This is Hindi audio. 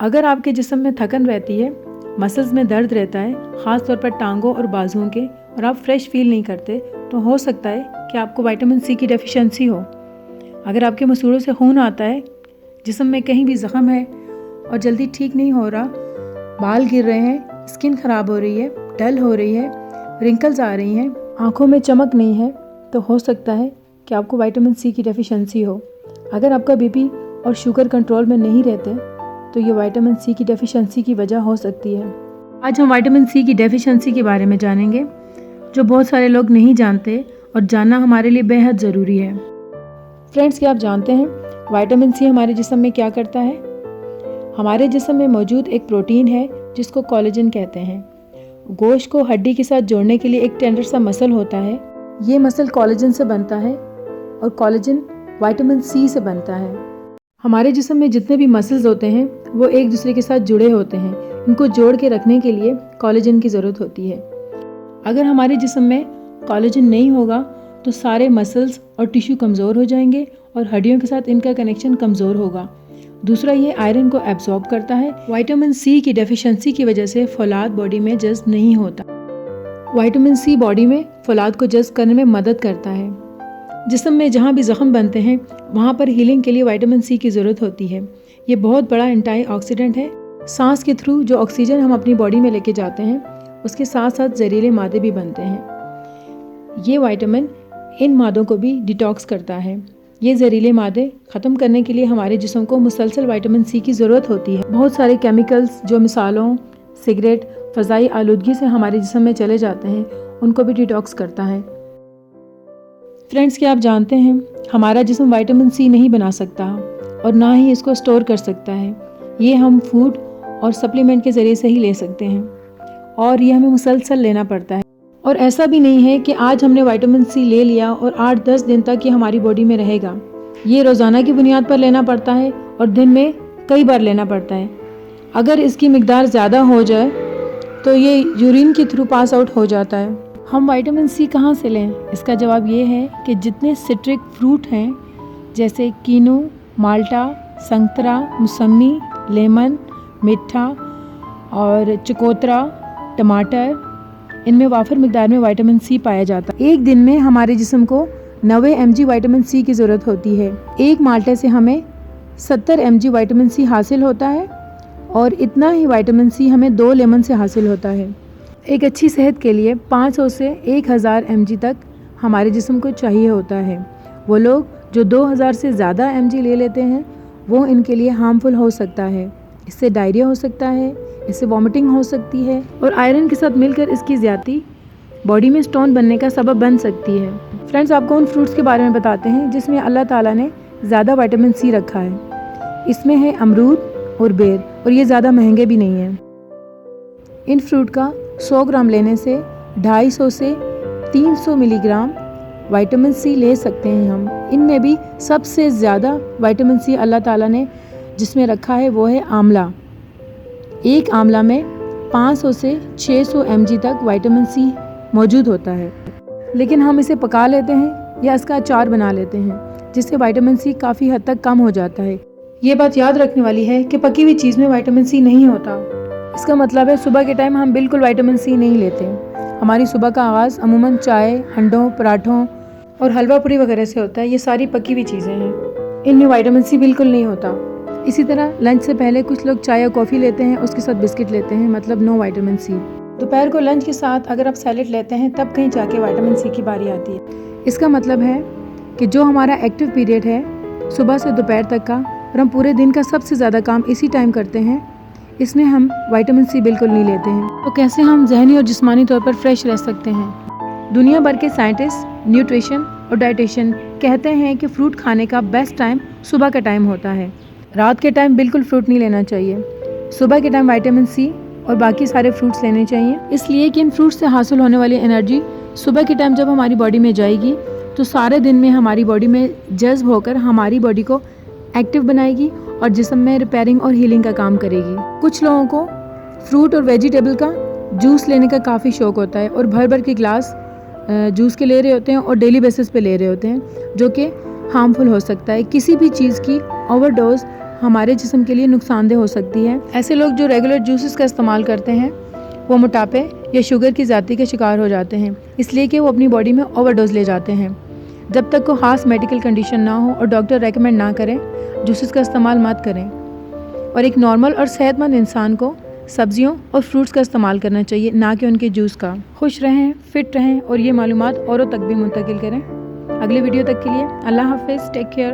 अगर आपके जिस्म में थकन रहती है, मसल्स में दर्द रहता है, ख़ास तौर पर टांगों और बाजुओं के, और आप फ्रेश फील नहीं करते, तो हो सकता है कि आपको विटामिन सी की डेफिशिएंसी हो। अगर आपके मसूड़ों से खून आता है, जिस्म में कहीं भी ज़ख्म है और जल्दी ठीक नहीं हो रहा, बाल गिर रहे हैं, स्किन ख़राब हो रही है, डल हो रही है, रिंकल्स आ रही हैं, आँखों में चमक नहीं है, तो हो सकता है कि आपको विटामिन सी की डेफिशिएंसी हो। अगर आपका बीपी और शुगर कंट्रोल में नहीं रहते, तो ये विटामिन सी की डेफिशिएंसी की वजह हो सकती है। आज हम विटामिन सी की डेफिशिएंसी के बारे में जानेंगे, जो बहुत सारे लोग नहीं जानते और जानना हमारे लिए बेहद ज़रूरी है। फ्रेंड्स, क्या आप जानते हैं विटामिन सी हमारे जिस्म में क्या करता है? हमारे जिस्म में मौजूद एक प्रोटीन है जिसको कोलेजन कहते हैं। गोश्त को हड्डी के साथ जोड़ने के लिए एक टेंडर सा मसल होता है। ये मसल कोलेजन से बनता है और कोलेजन विटामिन सी से बनता है। हमारे जिस्म में जितने भी मसल्स होते हैं वो एक दूसरे के साथ जुड़े होते हैं। इनको जोड़ के रखने के लिए कोलेजन की ज़रूरत होती है। अगर हमारे जिस्म में कोलेजन नहीं होगा तो सारे मसल्स और टिश्यू कमज़ोर हो जाएंगे और हड्डियों के साथ इनका कनेक्शन कमज़ोर होगा। दूसरा, ये आयरन को एब्जॉर्ब करता है। विटामिन सी की डेफिशिएंसी की वजह से फौलाद बॉडी में जज्ब नहीं होता। विटामिन सी बॉडी में फौलाद को जज्ब करने में मदद करता है। जिस्म में जहाँ भी ज़ख्म बनते हैं वहाँ पर हीलिंग के लिए विटामिन सी की ज़रूरत होती है। ये बहुत बड़ा एंटीऑक्सीडेंट है। सांस के थ्रू जो ऑक्सीजन हम अपनी बॉडी में लेके जाते हैं उसके साथ साथ जहरीले मादे भी बनते हैं। ये विटामिन इन मादों को भी डिटॉक्स करता है। ये जहरीले मादे ख़त्म करने के लिए हमारे जिस्म को मुसलसल विटामिन सी की ज़रूरत होती है। बहुत सारे केमिकल्स जो मिसालों सिगरेट, फ़ज़ाई आलूदगी से हमारे जिस्म में चले जाते हैं, उनको भी डिटॉक्स करता है। फ्रेंड्स, क्या आप जानते हैं हमारा जिस्म विटामिन सी नहीं बना सकता और ना ही इसको स्टोर कर सकता है। ये हम फूड और सप्लीमेंट के ज़रिए से ही ले सकते हैं और ये हमें मुसलसल लेना पड़ता है। और ऐसा भी नहीं है कि आज हमने विटामिन सी ले लिया और 8-10 दिन तक ये हमारी बॉडी में रहेगा। ये रोज़ाना की बुनियाद पर लेना पड़ता है और दिन में कई बार लेना पड़ता है। अगर इसकी मिकदार ज़्यादा हो जाए तो ये यूरिन के थ्रू पास आउट हो जाता है। हम विटामिन सी कहाँ से लें? इसका जवाब ये है कि जितने सिट्रिक फ्रूट हैं जैसे कीनू, माल्टा, संतरा, मौसमी, लेमन, मीठा और चकोतरा, टमाटर, इनमें वाफर मिकदार में विटामिन सी पाया जाता है। एक दिन में हमारे जिस्म को 90 mg विटामिन सी की ज़रूरत होती है। एक माल्टे से हमें 70 mg विटामिन सी हासिल होता है और इतना ही विटामिन सी हमें 2 लेमन से हासिल होता है। एक अच्छी सेहत के लिए 500 से 1000 mg तक हमारे जिस्म को चाहिए होता है। वो लोग जो 2000 से ज़्यादा mg ले लेते हैं वो इनके लिए हार्मफुल हो सकता है। इससे डायरिया हो सकता है, इससे वॉमिटिंग हो सकती है और आयरन के साथ मिलकर इसकी ज़्यादती बॉडी में स्टोन बनने का सबब बन सकती है। फ्रेंड्स, आपको उन फ्रूट्स के बारे में बताते हैं जिसमें अल्लाह ताला ने ज़्यादा विटामिन सी रखा है। इसमें है अमरूद और बेर, और ये ज़्यादा महंगे भी नहीं हैं। इन फ्रूट का 100 ग्राम लेने से 250 से 300 मिलीग्राम विटामिन सी ले सकते हैं हम। इनमें भी सबसे ज़्यादा विटामिन सी अल्लाह ताला ने जिसमें रखा है वो है आंवला। एक आंवला में 500 से 600 mg तक विटामिन सी मौजूद होता है। लेकिन हम इसे पका लेते हैं या इसका अचार बना लेते हैं जिससे विटामिन सी काफ़ी हद तक कम हो जाता है। ये बात याद रखने वाली है कि पकी हुई चीज़ में विटामिन सी नहीं होता। इसका मतलब है सुबह के टाइम हम बिल्कुल विटामिन सी नहीं लेते। हमारी सुबह का आगाज़ अमूमन चाय, अंडों, पराठों और हलवा पूरी वगैरह से होता है। ये सारी पकी हुई चीज़ें हैं, इनमें विटामिन सी बिल्कुल नहीं होता। इसी तरह लंच से पहले कुछ लोग चाय या कॉफ़ी लेते हैं, उसके साथ बिस्किट लेते हैं, मतलब नो विटामिन सी। दोपहर को लंच के साथ अगर आप सैलेड लेते हैं तब कहीं जाके विटामिन सी की बारी आती है। इसका मतलब है कि जो हमारा एक्टिव पीरियड है सुबह से दोपहर तक का, और हम पूरे दिन का सबसे ज़्यादा काम इसी टाइम करते हैं, इसमें हम विटामिन सी बिल्कुल नहीं लेते हैं। तो कैसे हम जहनी और जिस्मानी तौर पर फ्रेश रह सकते हैं? दुनिया भर के साइंटिस्ट, न्यूट्रिशन और डाइटिशियन कहते हैं कि फ्रूट खाने का बेस्ट टाइम सुबह का टाइम होता है। रात के टाइम बिल्कुल फ्रूट नहीं लेना चाहिए। सुबह के टाइम विटामिन सी और बाकी सारे फ्रूट्स लेने चाहिए, इसलिए कि इन फ्रूट्स से हासिल होने वाली एनर्जी सुबह के टाइम जब हमारी बॉडी में जाएगी तो सारे दिन में हमारी बॉडी में जज्ब होकर हमारी बॉडी को एक्टिव बनाएगी और जिस्म में रिपेयरिंग और हीलिंग का काम करेगी। कुछ लोगों को फ्रूट और वेजिटेबल का जूस लेने का काफ़ी शौक होता है और भर भर के ग्लास जूस के ले रहे होते हैं और डेली बेसिस पे ले रहे होते हैं, जो कि हार्मफुल हो सकता है। किसी भी चीज़ की ओवरडोज हमारे जिस्म के लिए नुकसानदेह हो सकती है। ऐसे लोग जो रेगुलर जूसेस का इस्तेमाल करते हैं वो मोटापे या शुगर की ज़्यादती के शिकार हो जाते हैं, इसलिए कि वो अपनी बॉडी में ओवरडोज ले जाते हैं। जब तक कोई ख़ास मेडिकल कंडीशन ना हो और डॉक्टर रेकमेंड ना करें, जूसेस का इस्तेमाल मत करें। और एक नॉर्मल और सेहतमंद इंसान को सब्जियों और फ्रूट्स का इस्तेमाल करना चाहिए, ना कि उनके जूस का। खुश रहें, फिट रहें और ये मालूमात औरों तक भी मुंतकिल करें। अगले वीडियो तक के लिए अल्लाह हाफिज़, टेक केयर।